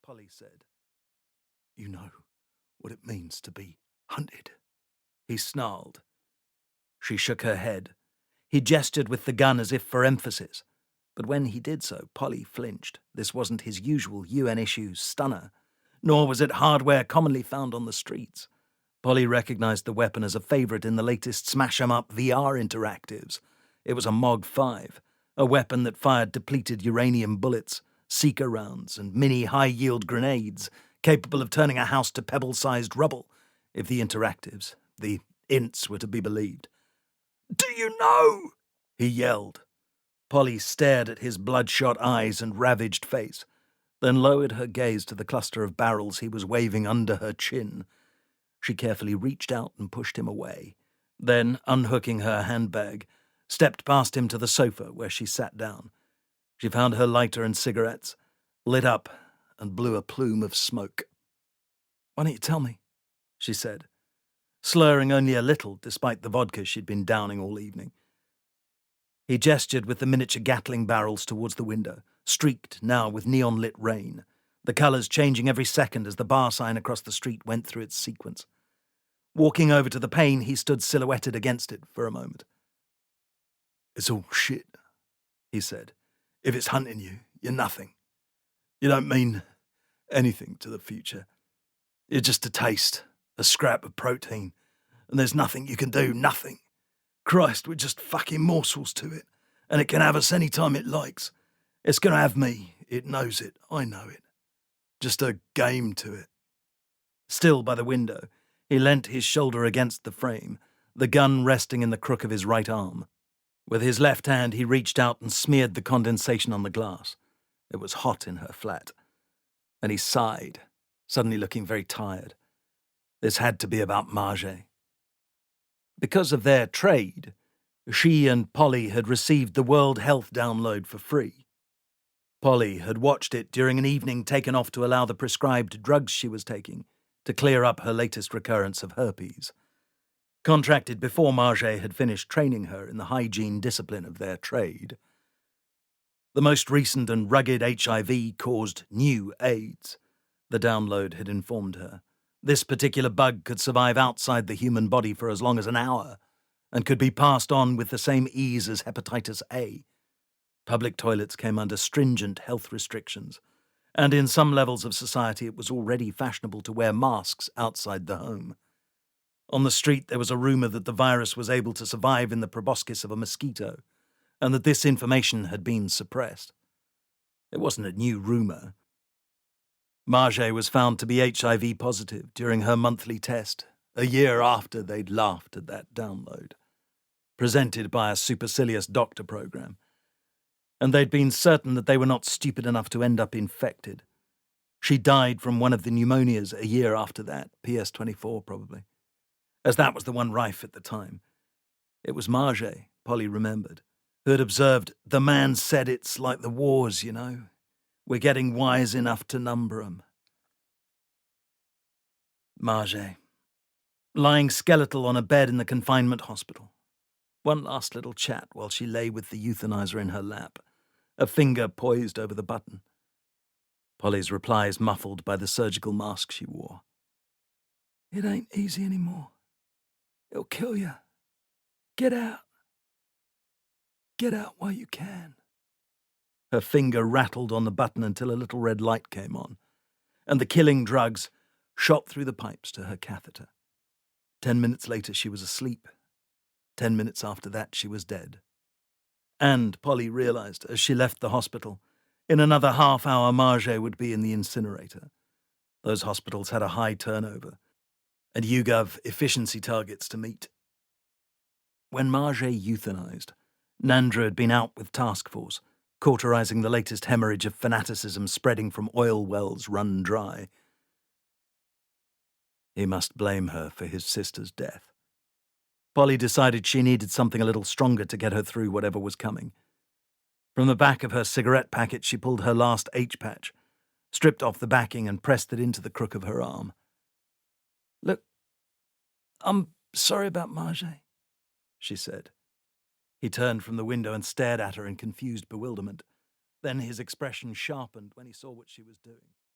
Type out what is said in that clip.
Polly said. "You know what it means to be hunted," he snarled. She shook her head. He gestured with the gun as if for emphasis. But when he did so, Polly flinched. This wasn't his usual UN-issue stunner, nor was it hardware commonly found on the streets. Polly recognized the weapon as a favorite in the latest smash-em-up VR interactives. It was a MOG 5, a weapon that fired depleted uranium bullets, Seeker rounds, and mini high-yield grenades, capable of turning a house to pebble-sized rubble, if the interactives, the ints, were to be believed. "Do you know?" he yelled. Polly stared at his bloodshot eyes and ravaged face, then lowered her gaze to the cluster of barrels he was waving under her chin. She carefully reached out and pushed him away, then, unhooking her handbag, stepped past him to the sofa where she sat down. She found her lighter and cigarettes, lit up, and blew a plume of smoke. "Why don't you tell me?" she said, slurring only a little despite the vodka she'd been downing all evening. He gestured with the miniature Gatling barrels towards the window, streaked now with neon-lit rain, the colours changing every second as the bar sign across the street went through its sequence. Walking over to the pane, he stood silhouetted against it for a moment. "It's all shit," he said. "If it's hunting you, you're nothing. You don't mean anything to the future. You're just a taste, a scrap of protein, and there's nothing you can do, nothing. Christ, we're just fucking morsels to it, and it can have us any time it likes. It's going to have me. It knows it. I know it. Just a game to it." Still by the window, he leant his shoulder against the frame, the gun resting in the crook of his right arm. With his left hand, he reached out and smeared the condensation on the glass. It was hot in her flat. And he sighed, suddenly looking very tired. This had to be about Marge. Because of their trade, she and Polly had received the World Health download for free. Polly had watched it during an evening taken off to allow the prescribed drugs she was taking to clear up her latest recurrence of herpes. Contracted before Marge had finished training her in the hygiene discipline of their trade. The most recent and rugged HIV caused new AIDS, the download had informed her. This particular bug could survive outside the human body for as long as an hour, and could be passed on with the same ease as hepatitis A. Public toilets came under stringent health restrictions, and in some levels of society it was already fashionable to wear masks outside the home. On the street there was a rumour that the virus was able to survive in the proboscis of a mosquito, and that this information had been suppressed. It wasn't a new rumour. Marge was found to be HIV positive during her monthly test, a year after they'd laughed at that download, presented by a supercilious doctor program. And they'd been certain that they were not stupid enough to end up infected. She died from one of the pneumonias a year after that, PS24 probably, as that was the one rife at the time. It was Marge, Polly remembered, who had observed, "The man said it's like the wars, you know. We're getting wise enough to number 'em." Marge, lying skeletal on a bed in the confinement hospital. One last little chat while she lay with the euthanizer in her lap, a finger poised over the button. Polly's replies muffled by the surgical mask she wore. "It ain't easy anymore. It'll kill you. Get out. Get out while you can." Her finger rattled on the button until a little red light came on, and the killing drugs shot through the pipes to her catheter. 10 minutes later she was asleep. 10 minutes after that she was dead. And, Polly realized as she left the hospital, in another half hour Marge would be in the incinerator. Those hospitals had a high turnover, and YouGov efficiency targets to meet. When Marge euthanized, Nandru had been out with Taskforce, cauterizing the latest hemorrhage of fanaticism spreading from oil wells run dry. He must blame her for his sister's death. Polly decided she needed something a little stronger to get her through whatever was coming. From the back of her cigarette packet she pulled her last H-patch, stripped off the backing and pressed it into the crook of her arm. "Look, I'm sorry about Marge," she said. He turned from the window and stared at her in confused bewilderment. Then his expression sharpened when he saw what she was doing.